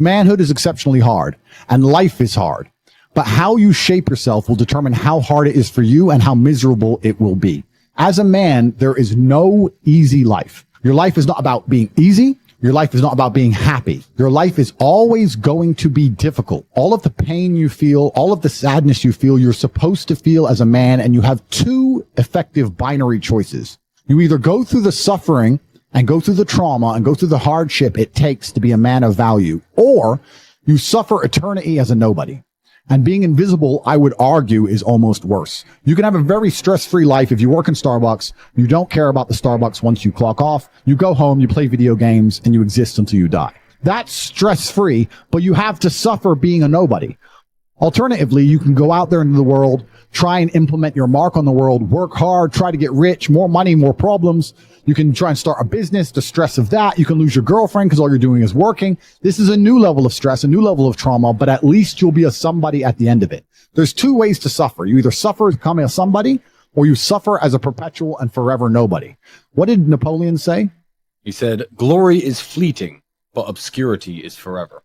Manhood is exceptionally hard, and life is hard. But how you shape yourself will determine how hard it is for you and how miserable it will be. As a man, there is no easy life. Your life is not about being easy. Your life is not about being happy. Your life is always going to be difficult. All of the pain you feel, all of the sadness you feel, you're supposed to feel as a man, and you have two effective binary choices. You either go through the suffering and go through the trauma and go through the hardship it takes to be a man of value, or you suffer eternity as a nobody. And being invisible, I would argue, is almost worse. You can have a very stress-free life if you work in Starbucks. You don't care about the Starbucks once you clock off. You go home, you play video games, and you exist until you die. That's stress-free, but you have to suffer being a nobody. Alternatively, you can go out there into the world, try and implement your mark on the world, work hard, try to get rich, more money, more problems. You can try and start a business, the stress of that. You can lose your girlfriend because all you're doing is working. This is a new level of stress, a new level of trauma, but at least you'll be a somebody at the end of it. There's two ways to suffer. You either suffer as becoming a somebody, or you suffer as a perpetual and forever nobody. What did Napoleon say? He said, glory is fleeting, but obscurity is forever.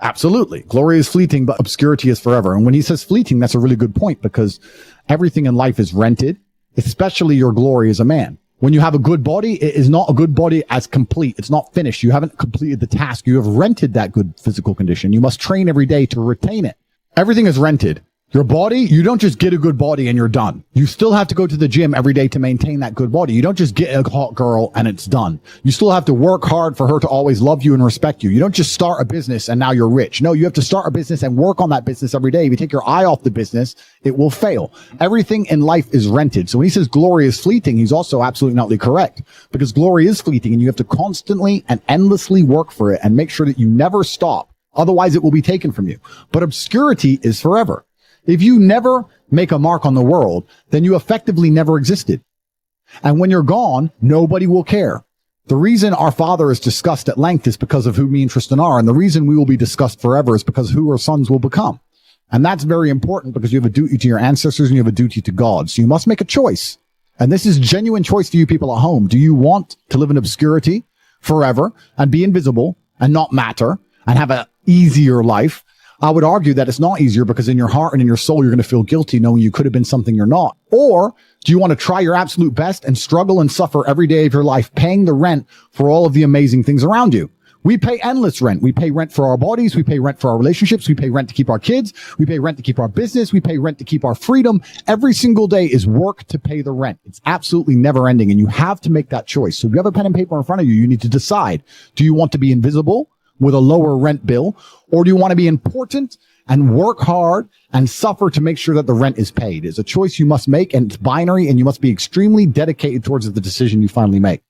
Absolutely. Glory is fleeting, but obscurity is forever. And when he says fleeting, that's a really good point, because everything in life is rented, especially your glory as a man. When you have a good body, it is not a good body as complete. It's not finished. You haven't completed the task. You have rented that good physical condition. You must train every day to retain it. Everything is rented. Your body, you don't just get a good body and you're done. You still have to go to the gym every day to maintain that good body. You don't just get a hot girl and it's done. You still have to work hard for her to always love you and respect you. You don't just start a business and now you're rich. No, you have to start a business and work on that business every day. If you take your eye off the business, it will fail. Everything in life is rented. So when he says glory is fleeting, he's also absolutely not correct, because glory is fleeting and you have to constantly and endlessly work for it and make sure that you never stop. Otherwise, it will be taken from you. But obscurity is forever. If you never make a mark on the world, then you effectively never existed. And when you're gone, nobody will care. The reason our Father is discussed at length is because of who me and Tristan are. And the reason we will be discussed forever is because who our sons will become. And that's very important, because you have a duty to your ancestors and you have a duty to God. So you must make a choice. And this is genuine choice for you people at home. Do you want to live in obscurity forever and be invisible and not matter and have an easier life? I would argue that it's not easier, because in your heart and in your soul, you're going to feel guilty knowing you could have been something you're not. Or do you want to try your absolute best and struggle and suffer every day of your life, paying the rent for all of the amazing things around you? We pay endless rent. We pay rent for our bodies. We pay rent for our relationships. We pay rent to keep our kids. We pay rent to keep our business. We pay rent to keep our freedom. Every single day is work to pay the rent. It's absolutely never ending. And you have to make that choice. So if you have a pen and paper in front of you, you need to decide, do you want to be invisible with a lower rent bill, or do you want to be important and work hard and suffer to make sure that the rent is paid? It's a choice you must make, and it's binary, and you must be extremely dedicated towards the decision you finally make.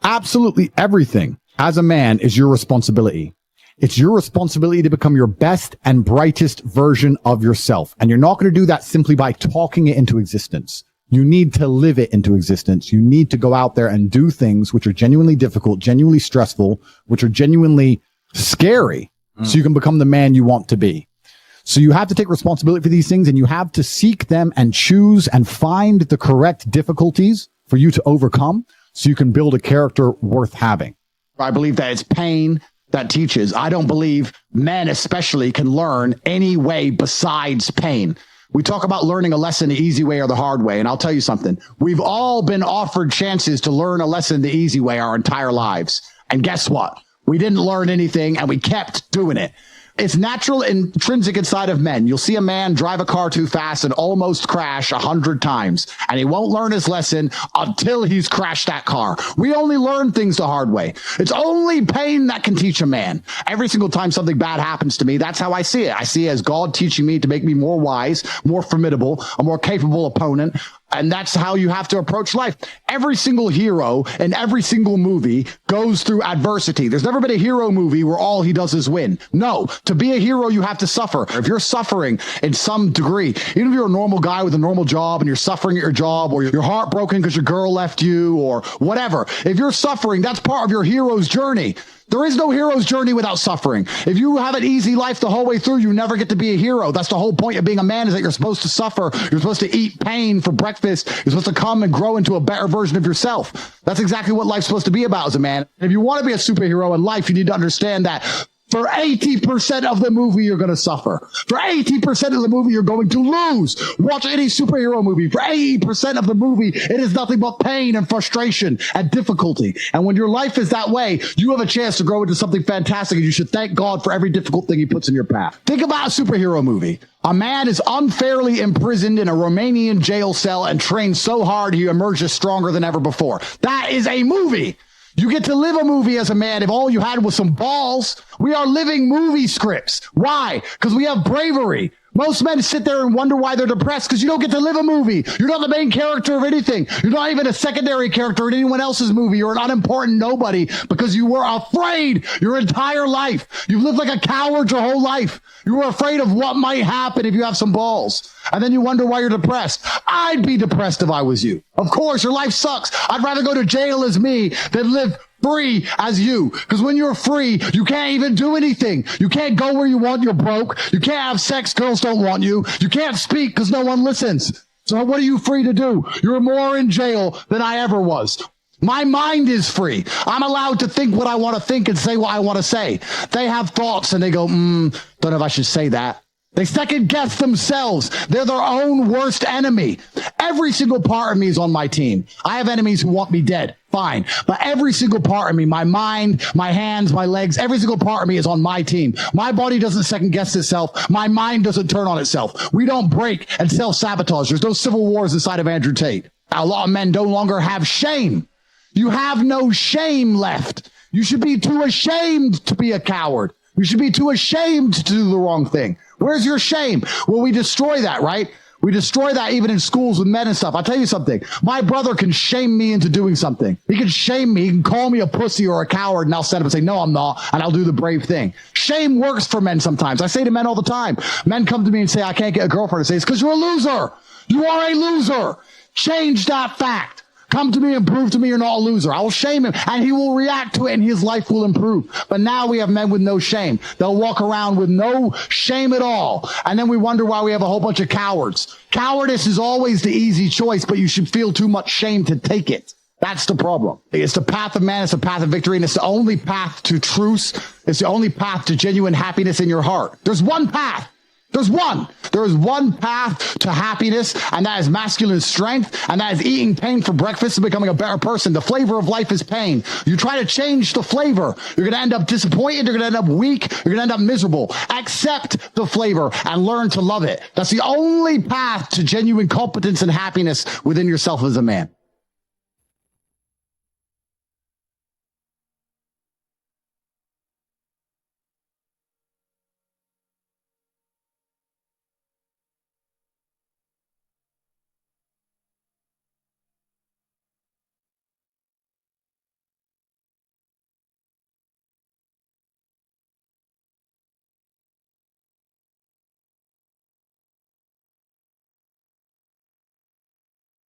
Absolutely everything as a man is your responsibility. It's your responsibility to become your best and brightest version of yourself. And you're not going to do that simply by talking it into existence. You need to live it into existence. You need to go out there and do things which are genuinely difficult, genuinely stressful, which are genuinely scary, so you can become the man you want to be. So you have to take responsibility for these things, and you have to seek them and choose and find the correct difficulties for you to overcome, so you can build a character worth having. I believe that it's pain that teaches. I don't believe men especially can learn any way besides pain. We talk about learning a lesson the easy way or the hard way. And I'll tell you something. We've all been offered chances to learn a lesson the easy way our entire lives. And guess what? We didn't learn anything, and we kept doing it. It's natural, intrinsic inside of men. You'll see a man drive a car too fast and almost crash 100 times, and he won't learn his lesson until he's crashed that car. We only learn things the hard way. It's only pain that can teach a man. Every single time something bad happens to me, that's how I see it. I see it as God teaching me to make me more wise, more formidable, a more capable opponent. And that's how you have to approach life. Every single hero in every single movie goes through adversity. There's never been a hero movie where all he does is win. No, to be a hero, you have to suffer. If you're suffering in some degree, even if you're a normal guy with a normal job and you're suffering at your job, or you're heartbroken because your girl left you or whatever, if you're suffering, that's part of your hero's journey. There is no hero's journey without suffering. If you have an easy life the whole way through, you never get to be a hero. That's the whole point of being a man, is that you're supposed to suffer. You're supposed to eat pain for breakfast. You're supposed to come and grow into a better version of yourself. That's exactly what life's supposed to be about as a man. And if you want to be a superhero in life, you need to understand that For 80% of the movie, you're going to suffer. For 80% of the movie, you're going to lose. Watch any superhero movie. For 80% of the movie, it is nothing but pain and frustration and difficulty. And when your life is that way, you have a chance to grow into something fantastic, and you should thank God for every difficult thing he puts in your path. Think about a superhero movie. A man is unfairly imprisoned in a Romanian jail cell and trained so hard he emerges stronger than ever before. That is a movie. You get to live a movie as a man if all you had was some balls. We are living movie scripts. Why? Because we have bravery. Most men sit there and wonder why they're depressed because you don't get to live a movie. You're not the main character of anything. You're not even a secondary character in anyone else's movie. You're an unimportant nobody because you were afraid your entire life. You've lived like a coward your whole life. You were afraid of what might happen if you have some balls. And then you wonder why you're depressed. I'd be depressed if I was you. Of course, your life sucks. I'd rather go to jail as me than live free as you. Because when you're free, you can't even do anything. You can't go where you want. You're broke. You can't have sex. Girls don't want you. You can't speak because no one listens. So what are you free to do? You're more in jail than I ever was. My mind is free. I'm allowed to think what I want to think and say what I want to say. They have thoughts and they go, don't know if I should say that. They second guess themselves. They're their own worst enemy. Every single part of me is on my team. I have enemies who want me dead. Fine. But every single part of me, my mind, my hands, my legs, every single part of me is on my team. My body doesn't second guess itself. My mind doesn't turn on itself. We don't break and self-sabotage. There's no civil wars inside of Andrew Tate. A lot of men no longer have shame. You have no shame left. You should be too ashamed to be a coward. You should be too ashamed to do the wrong thing. Where's your shame? Well, we destroy that, right? We destroy that even in schools with men and stuff. I'll tell you something. My brother can shame me into doing something. He can shame me. He can call me a pussy or a coward, and I'll stand up and say, no, I'm not, and I'll do the brave thing. Shame works for men sometimes. I say to men all the time. Men come to me and say, I can't get a girlfriend. I say, it's because you're a loser. You are a loser. Change that fact. Come to me and prove to me you're not a loser. I will shame him, and he will react to it, and his life will improve. But now we have men with no shame. They'll walk around with no shame at all, and then we wonder why we have a whole bunch of cowards. Cowardice is always the easy choice, but you should feel too much shame to take it. That's the problem. It's the path of man. It's the path of victory, and it's the only path to truth. It's the only path to genuine happiness in your heart. There's one path. There's one. There is one path to happiness, and that is masculine strength, and that is eating pain for breakfast and becoming a better person. The flavor of life is pain. You try to change the flavor, you're going to end up disappointed, you're going to end up weak, you're going to end up miserable. Accept the flavor and learn to love it. That's the only path to genuine competence and happiness within yourself as a man.